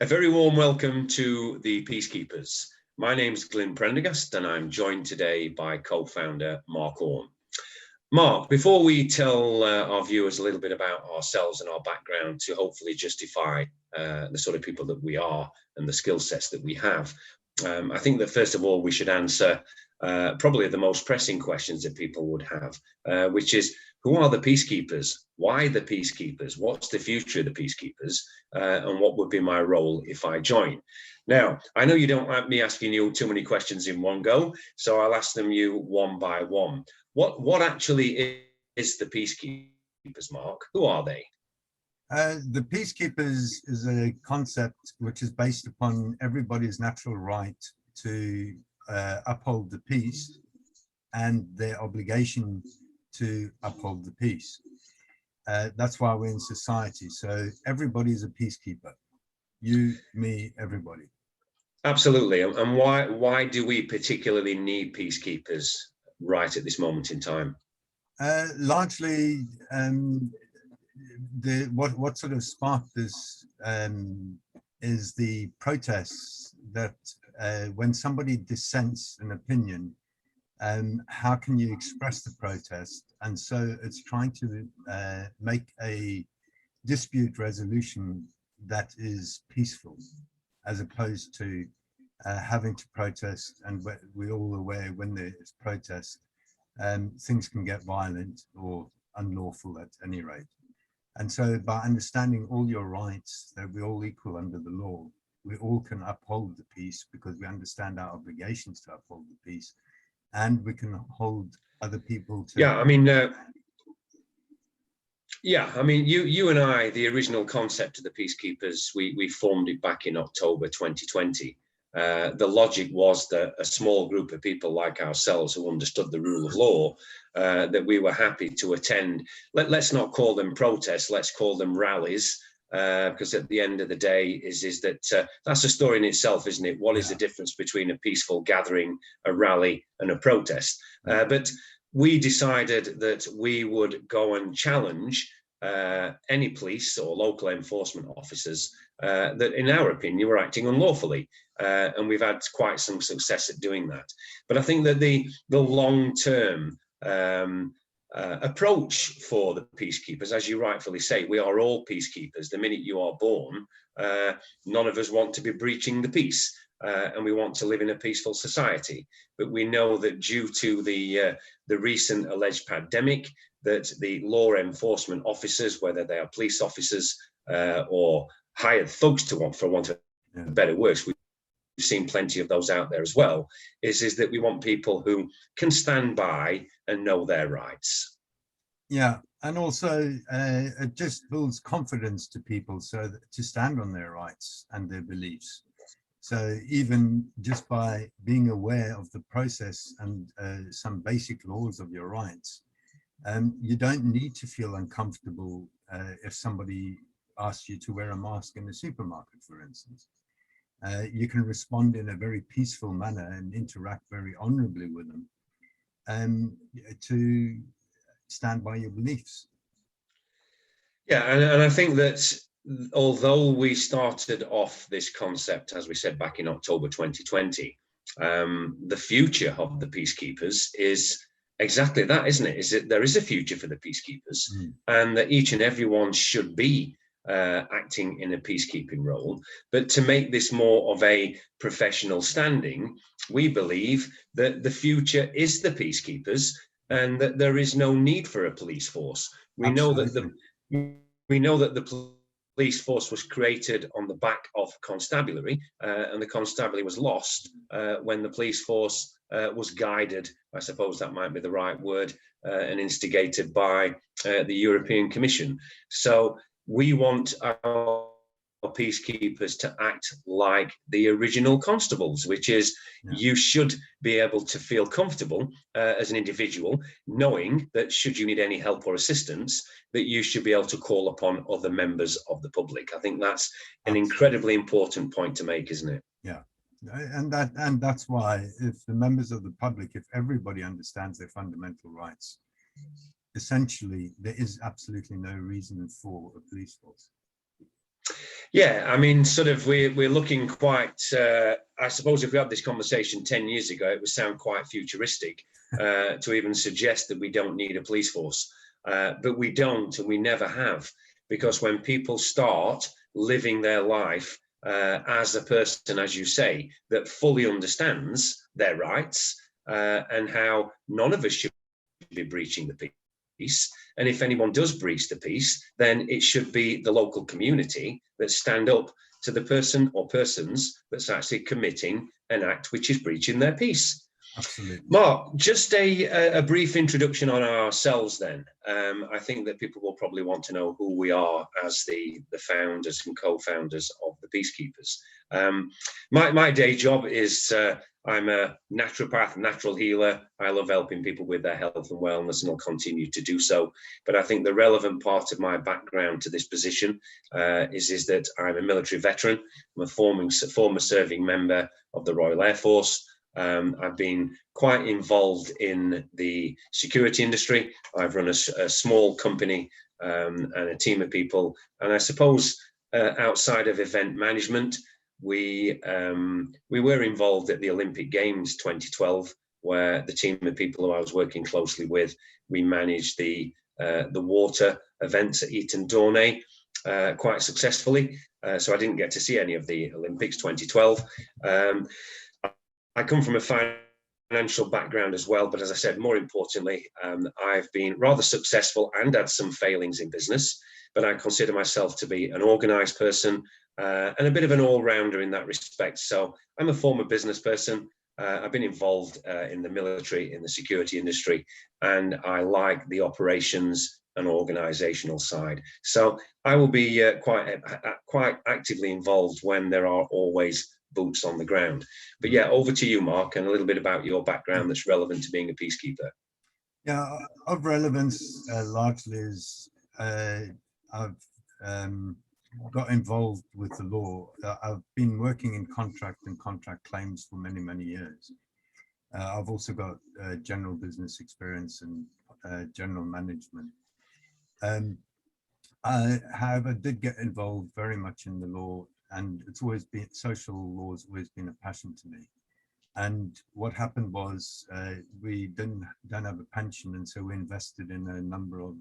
A very warm welcome to the Peacekeepers. My name is Glyn Prendergast and I'm joined today by co-founder Mark Orme. Mark, before we tell our viewers a little bit about ourselves and our background to hopefully justify the sort of people that we are and the skill sets that we have, I think that first of all we should answer probably the most pressing questions that people would have, which is, who are the peacekeepers? Why the peacekeepers? What's the future of the peacekeepers? And what would be my role if I join? Now, I know you don't like me asking you too many questions in one go, so I'll ask them you one by one. What actually is the peacekeepers, Mark? Who are they? The peacekeepers is a concept which is based upon everybody's natural right to uphold the peace and their obligation to uphold the peace. That's why we're in society. So everybody is a peacekeeper. You, me, everybody. Absolutely. And why do we particularly need peacekeepers right at this moment in time? Largely, what sort of sparked this is the protests that when somebody dissents an opinion, how can you express the protest? And so it's trying to make a dispute resolution that is peaceful, as opposed to having to protest. And we're all aware when there is protest, things can get violent or unlawful at any rate. And so by understanding all your rights, that we're all equal under the law, we all can uphold the peace because we understand our obligations to uphold the peace. And we can hold other people to. Yeah, I mean, you and I, the original concept of the Peacekeepers, we formed it back in October 2020. The logic was that a small group of people like ourselves who understood the rule of law, that we were happy to attend. Let's not call them protests, let's call them rallies. Because at the end of the day is that that's a story in itself, isn't it? What is the difference between a peaceful gathering, a rally and a protest? But we decided that we would go and challenge any police or local enforcement officers that in our opinion were acting unlawfully. And we've had quite some success at doing that. But I think that the long-term approach for the peacekeepers, as you rightfully say, we are all peacekeepers. The minute you are born, none of us want to be breaching the peace, and we want to live in a peaceful society. But we know that due to the recent alleged pandemic, that the law enforcement officers, whether they are police officers or hired thugs, for want of better words, we've seen plenty of those out there as well, is that we want people who can stand by and know their rights. Yeah, and also it just builds confidence to people so that to stand on their rights and their beliefs. So even just by being aware of the process and some basic laws of your rights, you don't need to feel uncomfortable if somebody asks you to wear a mask in a supermarket, for instance. You can respond in a very peaceful manner and interact very honorably with them to stand by your beliefs. Yeah, and I think that although we started off this concept, as we said, back in October 2020, the future of the peacekeepers is exactly that, isn't it? Is that there is a future for the peacekeepers, and that each and everyone should be acting in a peacekeeping role. But to make this more of a professional standing, we believe that the future is the peacekeepers and that there is no need for a police force. We know that the police force was created on the back of constabulary, and the constabulary was lost when the police force was guided, I suppose that might be the right word, and instigated by the European Commission. So we want our peacekeepers to act like the original constables, which is you should be able to feel comfortable as an individual, knowing that should you need any help or assistance, that you should be able to call upon other members of the public. I think that's an incredibly important point to make, isn't it? Yeah, and that's why if the members of the public, if everybody understands their fundamental rights, essentially there is absolutely no reason for a police force. Yeah, I mean, sort of, we're looking quite. I suppose if we had this conversation 10 years ago, it would sound quite futuristic to even suggest that we don't need a police force, but we don't, and we never have, because when people start living their life as a person, as you say, that fully understands their rights and how none of us should be breaching the peace. And if anyone does breach the peace, then it should be the local community that stand up to the person or persons that's actually committing an act which is breaching their peace. Absolutely. Mark, just a brief introduction on ourselves then. I think that people will probably want to know who we are as the founders and co-founders of the Peacekeepers. My day job is I'm a naturopath, natural healer. I love helping people with their health and wellness, and I'll continue to do so. But I think the relevant part of my background to this position is that I'm a military veteran. I'm a former serving member of the Royal Air Force. I've been quite involved in the security industry. I've run a small company and a team of people. And I suppose outside of event management, we were involved at the Olympic Games 2012, where the team of people who I was working closely with, we managed the water events at Eton Dornay quite successfully. So I didn't get to see any of the Olympics 2012. I come from a financial background as well, but as I said, more importantly, I've been rather successful and had some failings in business, but I consider myself to be an organized person and a bit of an all-rounder in that respect. So I'm a former business person. I've been involved in the military, in the security industry, and I like the operations and organizational side. So I will be quite actively involved when there are always boots on the ground. But yeah, over to you, Mark, and a little bit about your background that's relevant to being a peacekeeper. Yeah, of relevance largely is I've got involved with the law. I've been working in contract and contract claims for many, many years. I've also got general business experience and general management. I, however, did get involved very much in the law, and it's always been, social law has always been a passion to me. And what happened was we don't have a pension, and so we invested in a number of,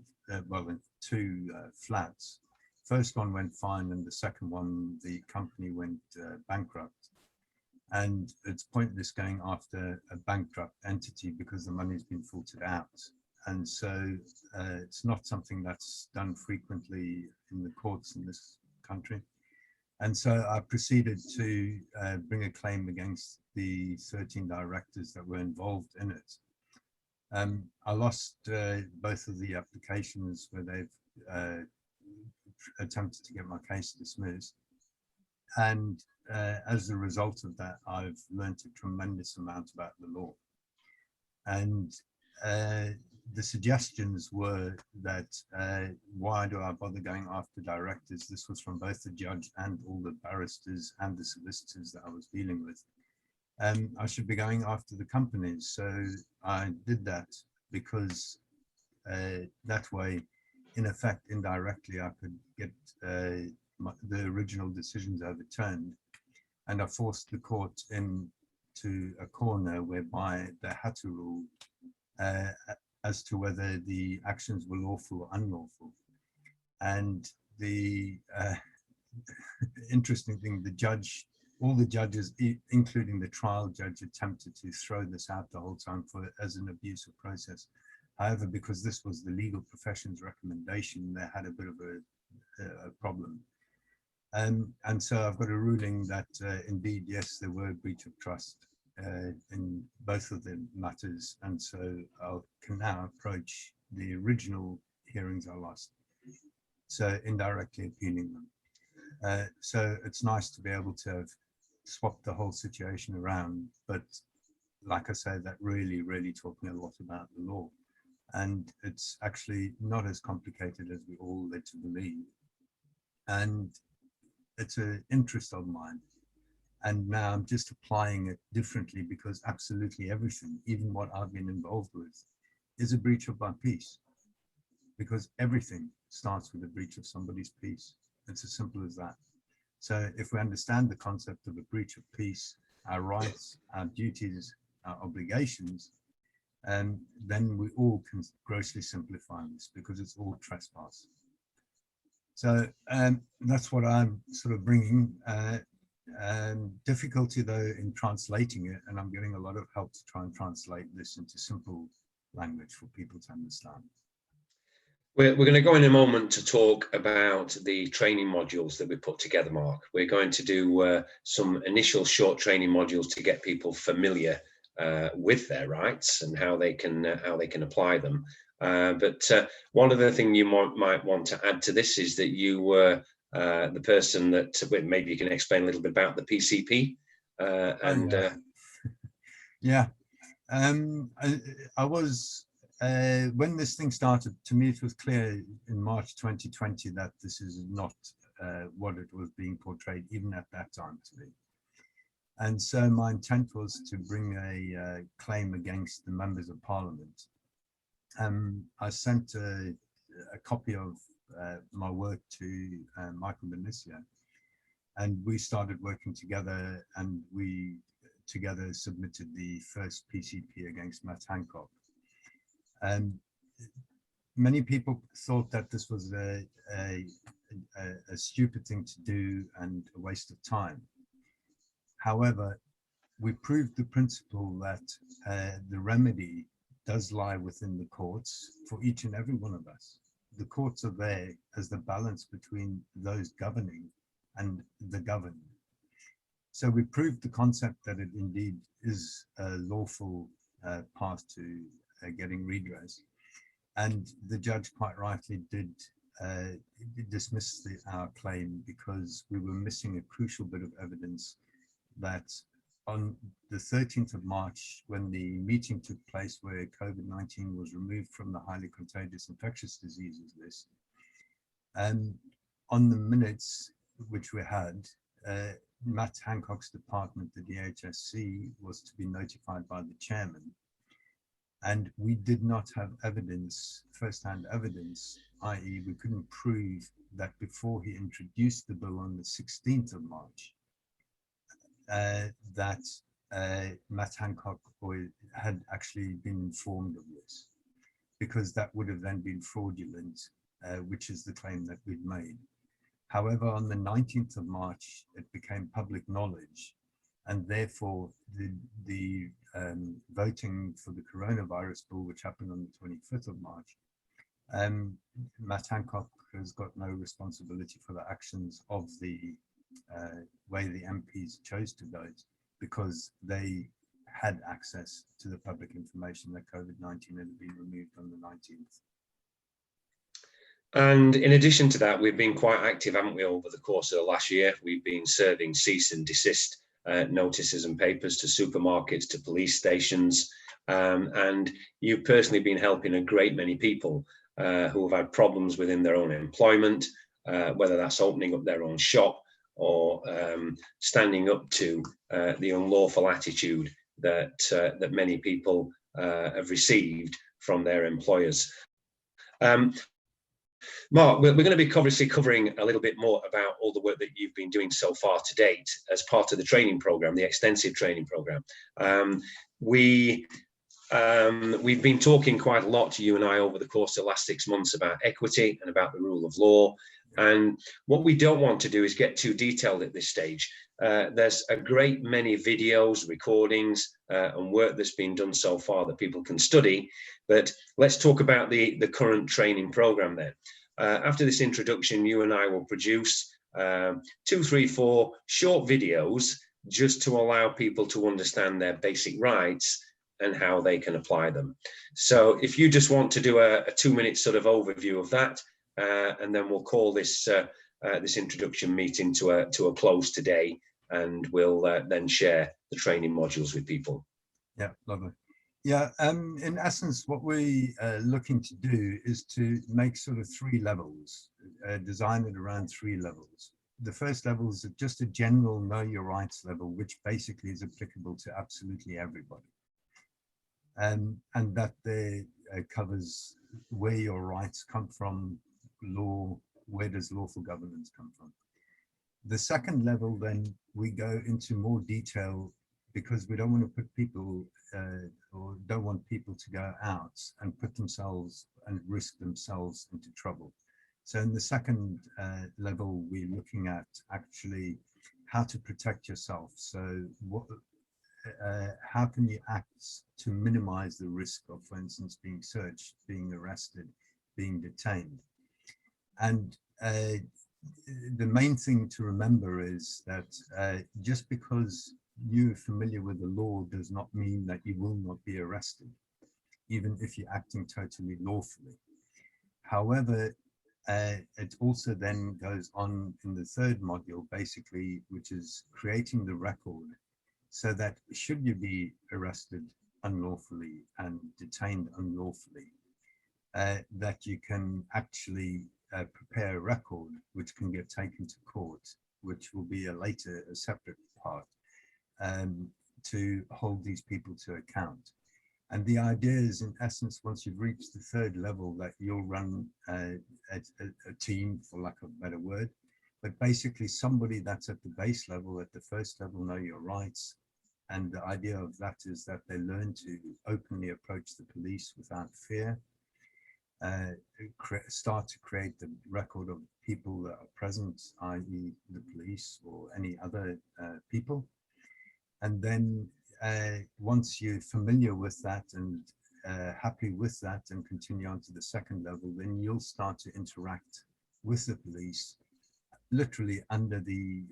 well, in two flats. First one went fine, and the second one, the company went bankrupt. And it's pointless going after a bankrupt entity because the money's been filtered out. And so it's not something that's done frequently in the courts in this country. And so I proceeded to bring a claim against the 13 directors that were involved in it. I lost both of the applications where they've attempted to get my case dismissed. And as a result of that, I've learned a tremendous amount about the law. And the suggestions were that why do I bother going after directors? This was from both the judge and all the barristers and the solicitors that I was dealing with. I should be going after the companies. So I did that because that way, in effect, indirectly, I could get the original decisions overturned. And I forced the court into a corner whereby they had to rule as to whether the actions were lawful or unlawful. And the interesting thing, all the judges, including the trial judge, attempted to throw this out the whole time as an abusive process. However, because this was the legal profession's recommendation, they had a bit of a problem. And so I've got a ruling that indeed, yes, there were a breach of trust in both of the matters. And so I can now approach the original hearings I lost, so indirectly appealing them. So it's nice to be able to have swapped the whole situation around. But like I said, that really taught me a lot about the law. And it's actually not as complicated as we all led to believe. And it's an interest of mine. And now I'm just applying it differently because absolutely everything, even what I've been involved with, is a breach of my peace. Because everything starts with a breach of somebody's peace. It's as simple as that. So if we understand the concept of a breach of peace, our rights, our duties, our obligations, then we all can grossly simplify this, because it's all trespass. So that's what I'm sort of bringing. Difficulty though in translating it, and I'm getting a lot of help to try and translate this into simple language for people to understand. We're going to go in a moment to talk about the training modules that we put together, Mark. We're going to do some initial short training modules to get people familiar with their rights and how they can apply them. But one other thing you might want to add to this is that you were the person that maybe you can explain a little bit about the PCP yeah. I was when this thing started, to me it was clear in March 2020 that this is not what it was being portrayed even at that time to be. And so my intent was to bring a claim against the members of parliament. I sent a copy of my work to Michael Benicio, and we started working together, and we together submitted the first PCP against Matt Hancock. And many people thought that this was a stupid thing to do and a waste of time. However, we proved the principle that the remedy does lie within the courts for each and every one of us. The courts are there as the balance between those governing and the governed. So we proved the concept that it indeed is a lawful path to getting redress. And the judge quite rightly did dismiss our claim because we were missing a crucial bit of evidence that on the 13th of March, when the meeting took place where COVID-19 was removed from the highly contagious infectious diseases list, and on the minutes which we had, Matt Hancock's department, the DHSC, was to be notified by the chairman. And we did not have evidence, first-hand evidence, i.e. we couldn't prove that before he introduced the bill on the 16th of March, that Matt Hancock had actually been informed of this, because that would have then been fraudulent, which is the claim that we'd made. However, on the 19th of March, it became public knowledge, and therefore the voting for the coronavirus bill, which happened on the 25th of March, Matt Hancock has got no responsibility for the actions of the way the MPs chose to vote, because they had access to the public information that COVID-19 had been removed on the 19th. And in addition to that, we've been quite active, haven't we, over the course of the last year? We've been serving cease and desist notices and papers to supermarkets, to police stations, and you've personally been helping a great many people who have had problems within their own employment, whether that's opening up their own shop or standing up to the unlawful attitude that many people have received from their employers. Mark, we're going to be obviously covering a little bit more about all the work that you've been doing so far to date as part of the training program, the extensive training program. We've been talking quite a lot, you and I, over the course of the last 6 months about equity and about the rule of law. And what we don't want to do is get too detailed at this stage. There's a great many videos, recordings, and work that's been done so far that people can study. But let's talk about the current training program then. After this introduction, you and I will produce 2, 3, 4 short videos just to allow people to understand their basic rights and how they can apply them. So if you just want to do a 2-minute sort of overview of that, and then we'll call this this introduction meeting to a close today, and we'll then share the training modules with people. Yeah, lovely. Yeah, in essence, what we are looking to do is to make sort of 3 levels, design it around 3 levels. The first level is just a general know your rights level, which basically is applicable to absolutely everybody. And that there covers where your rights come from, law, where does lawful governance come from. The second level, then we go into more detail because we don't want to put people or don't want people to go out and put themselves and risk themselves into trouble. So in the second level, we're looking at actually how to protect yourself. So what, how can you act to minimize the risk of, for instance, being searched, being arrested, being detained? And the main thing to remember is that just because you're familiar with the law does not mean that you will not be arrested, even if you're acting totally lawfully. However, it also then goes on in the third module, basically, which is creating the record so that should you be arrested unlawfully and detained unlawfully, that you can actually prepare a record which can get taken to court, which will be a separate part, to hold these people to account. And the idea is, in essence, once you've reached the third level, that you'll run a team, for lack of a better word, but basically somebody that's at the base level, at the first level, know your rights. And the idea of that is that they learn to openly approach the police without fear, start to create the record of people that are present, i.e. the police or any other people. And then once you're familiar with that and happy with that and continue on to the second level, then you'll start to interact with the police, literally under the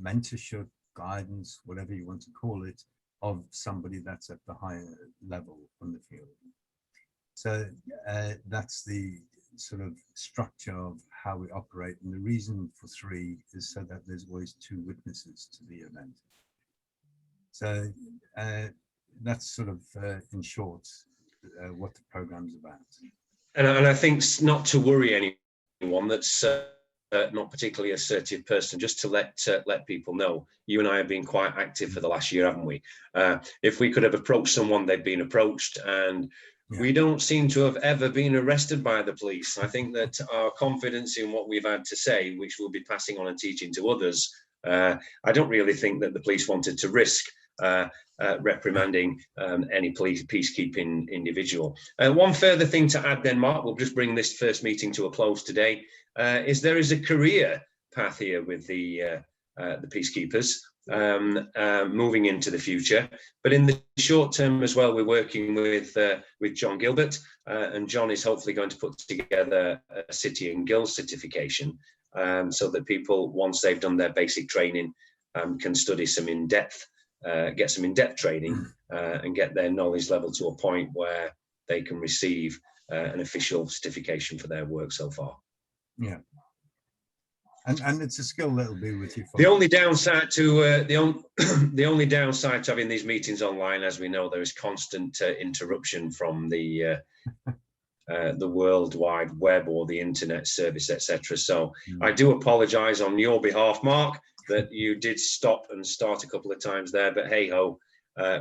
mentorship, guidance, whatever you want to call it, of somebody that's at the higher level on the field. So that's the sort of structure of how we operate. And the reason for 3 is so that there's always 2 witnesses to the event. So that's sort of, in short, what the program's about. And I think not to worry anyone that's not particularly assertive person, just to let people know, you and I have been quite active for the last year, haven't we? If we could have approached someone, they've been approached, and we don't seem to have ever been arrested by the police. I think that our confidence in what we've had to say, which we'll be passing on and teaching to others, I don't really think that the police wanted to risk reprimanding any peacekeeping individual. One further thing to add then, Mark, we'll just bring this first meeting to a close today, is there is a career path here with the peacekeepers moving into the future. But in the short term as well, we're working with John Gilbert, and John is hopefully going to put together a City and Guilds certification, so that people, once they've done their basic training, can study some in-depth, get some in-depth training, and get their knowledge level to a point where they can receive an official certification for their work so far. Yeah. And it's a skill that'll be with you. The only downside to the only downside to having these meetings online, as we know, there is constant interruption from the World Wide Web or the internet service, etc. So I do apologise on your behalf, Mark, that you did stop and start a couple of times there, but hey ho,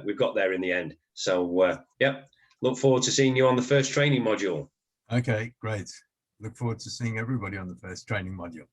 we've got there in the end. So yeah, look forward to seeing you on the first training module. Okay, great. Look forward to seeing everybody on the first training module.